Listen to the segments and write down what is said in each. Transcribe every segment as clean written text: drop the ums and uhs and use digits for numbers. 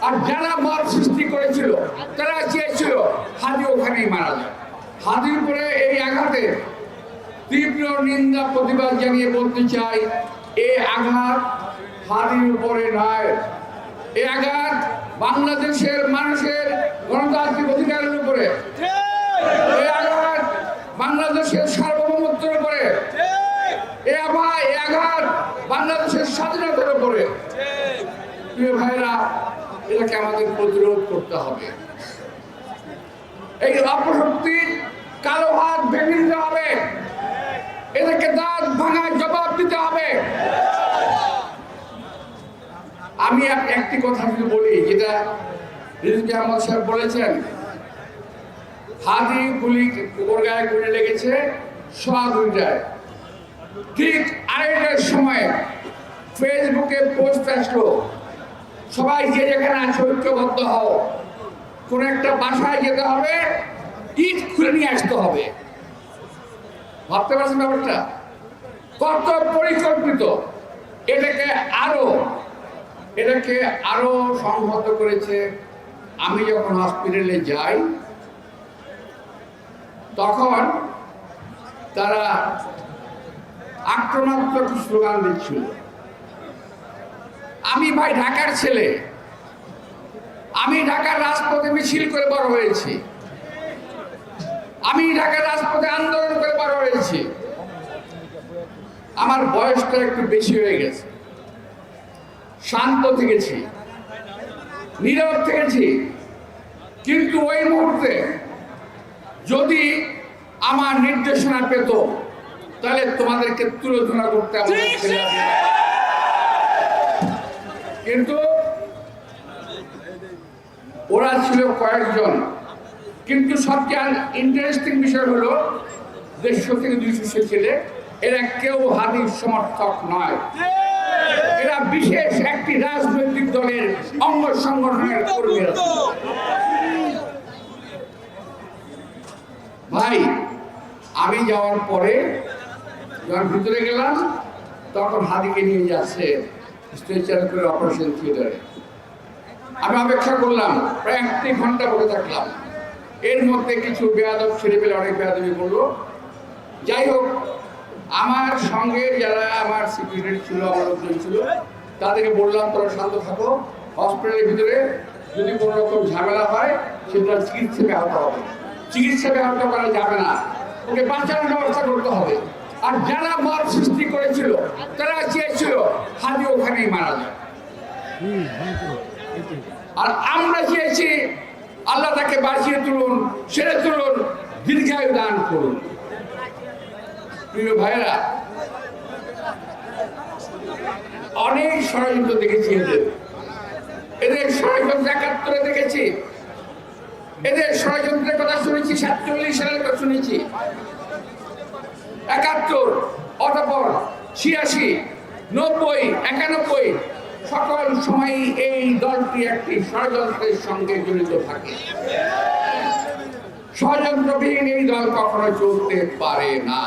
আর যারা মত সৃষ্টি করেছিল তারা চেয়েছিল হাদি ওখানেই মারা যায়। হাদির উপরে এই আঘাতে তীব্র নিন্দা প্রতিবাদ জানিয়ে বলতে চাই, এই আঘাত হাদির উপরে নয়, এই আঘাত বাংলাদেশের মানুষের গণতান্ত্রিক অধিকারের উপরে, এই আঘাত বাংলাদেশের সার্বভৌমত্বের উপরে, এই আঘাত বাংলাদেশের স্বাধীনতার উপরে। প্রিয় ভাইরা, এটাকে আমাদের প্রতিরোধ করতে হবে। এই অপশক্তির কালো হাত ভেঙে দিতে হবে, এদেরকে দাঁত ভাঙার জবাব দিতে হবে। আমি একটি কথা যদি বলি, যেটা রিজভী আহমদ সাহেব বলেছেন, হাদি গায়ে গুলি লেগেছে 2:15। ঠিক 2:30টার সময় ফেসবুকে পোস্ট আসলো, সবাই যে যেখানে আছে ঐক্যবদ্ধ হও, কোন একটা বাসায় যেতে হবে, ইট খুলে নিয়ে আসতে হবে। ভাবতে পারছেন ব্যাপারটা কত পরিকল্পিত? এটাকে আরো সংহত করেছে। আমি যখন হসপিটালে যাই তখন তারা আক্রমণাত্মক স্লোগান দিচ্ছিল। আমি ভাই ঢাকার ছেলে, আমি ঢাকার রাজপথে মিছিল করে বড় হয়েছি, আমি ঢাকার রাজপথে আন্দোলন করে বড় হয়েছি। আমার বয়সটা একটু বেশি হয়ে গেছে, শান্ত থেকেছি, নীরব থেকেছি, কিন্তু ওই মুহূর্তে যদি আমার নির্দেশনা পেত তাহলে তোমাদেরকে তুলোধনা করতে আমাদের ছেলে। কিন্তু ওরা ছিল কয়েকজন। কিন্তু সবচেয়ে ইন্টারেস্টিং বিষয় হলো 150 থেকে 200 ছেলে, এরা কেউ হাদির সমর্থক নয়, এরা বিশেষ একটি রাজনৈতিক দলের অঙ্গ সংগঠনের কর্মীরা। ভাই, আমি যাওয়ার পরে যখন ভিতরে গেলাম তখন হাদিকে নিয়ে যাচ্ছে স্ট্রেচার করে অপারেশন থিয়েটারে। আমি অপেক্ষা করলাম, প্রায় 1 ঘন্টা বসে থাকলাম। এর মধ্যে কিছু বেয়াদব ছেলে পেলে অনেক বেয়াদবি করলো। যাই হোক, আমার সঙ্গে যারা আমার সিকিউরিটি ছিল, আমার লোকজন ছিল, তাদেরকে বললাম তোরা শান্ত থাকো, হসপিটালের ভিতরে যদি কোনো রকম ঝামেলা হয় সেটা চিকিৎসা ব্যাহত হবে, চিকিৎসা ব্যাহত করা যাবে না, ওকে বাঁচানোর ব্যবস্থা করতে হবে। আর যারা মত সৃষ্টি করেছিল তারা চেয়েছিল হাদি ওখানেই মারা যায়। আর আমরা চেয়েছি আল্লাহ তাকে বাঁচিয়ে তুলুন, সেরে তুলুন, দীর্ঘায়ু দান করুন। প্রিয় ভাইরা, অনেক ষড়যন্ত্র দেখেছি, এদের ষড়যন্ত্র 71-এ দেখেছি, এদের ষড়যন্ত্রের কথা শুনেছি, 47 সালের কথা শুনেছি, 71, অতঃপর 86, 90, 91, সকল সময় এই দলটি একটি ষড়যন্ত্রের সঙ্গে জড়িত থাকে। ষড়যন্ত্রবিহীন এই দল কখনো চলতে পারে না।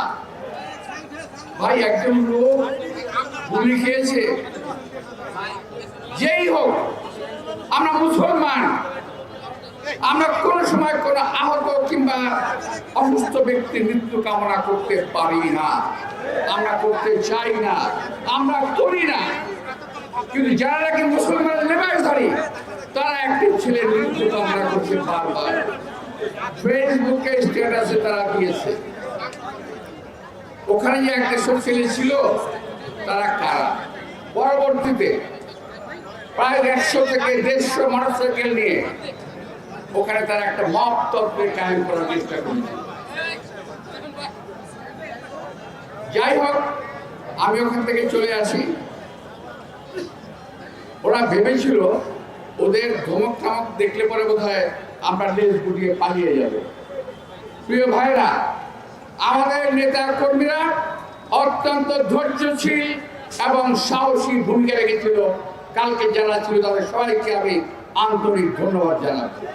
ভাই, একজন লোক গুলি খেয়েছে, যেই হোক, আমরা মুসলমান, আমরা কোন সময় কোন আহত কিংবা অসুস্থ ব্যক্তির মৃত্যু কামনা করতে পারি না, আমরা করতে চাই না, আমরা করি না। কিন্তু যারা নাকি মুসলমানের লেবাসধারী, তারা একটি ছেলের মৃত্যু কামনা করছে বারবার, ফেসবুকে স্ট্যাটাসে তারা দিয়েছে। ওখানে যে একটা সব ছেলে ছিল তারা কারা? পরবর্তীতে প্রায় 150 থেকে 150 মোটরসাইকেল নিয়ে ওখানে তারা একটা মব তত্ত্বে কায়েম করার চেষ্টা করেছে। যাই হোক, আমি ওখান থেকে চলে আসি। ওরা ভেবেছিল ওদের ধমক থামক দেখলে পরে বোধহয় আমরা লেজ গুটিয়ে পালিয়ে যাব। প্রিয় ভাইরা, আমাদের নেতা কর্মীরা অত্যন্ত ধৈর্যশীল এবং সাহসী ভূমিকা রেখেছিল। কালকে যারা ছিল তাদের সবাইকে আমি আন্তরিক ধন্যবাদ জানাচ্ছি।